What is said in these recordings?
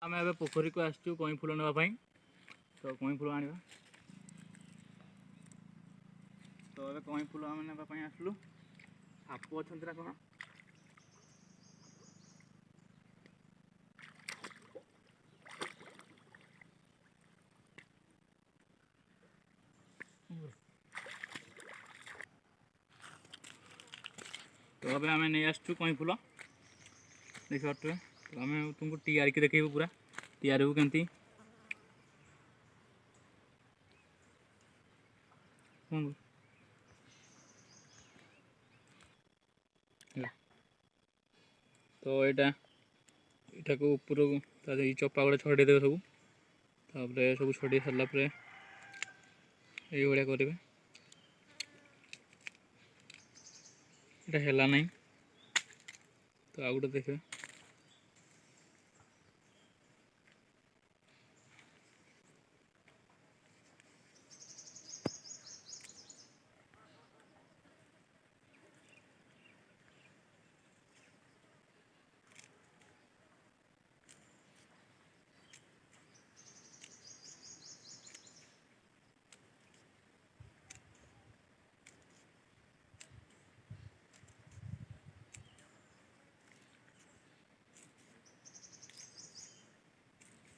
आम ए पोखरी को आसचु कई फूल नापी तो कई फूल आने तो ये कई फूल आम नापी आसलु साप अच्छा ना कौन तो अब आम नहीं आसचु कई फूल देख पारे तो आम तुमको टीआर की देखेबू पूरा टीआर को केमती तो यहाँ को ऊपर चपा गुड़ा छड़े देवे सब सब छड़े सारापर ये करेंगे ये है ना तो आ गए देखिए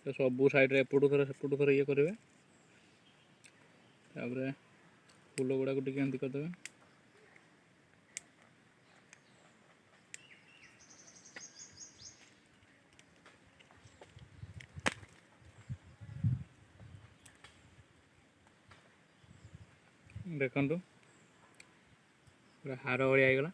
तो सबू साइड एपटू थर सेपटू थर ये करेंगे फूल गुड़ा को टिके एमती करदे देखु पूरा हार भाई आईगला।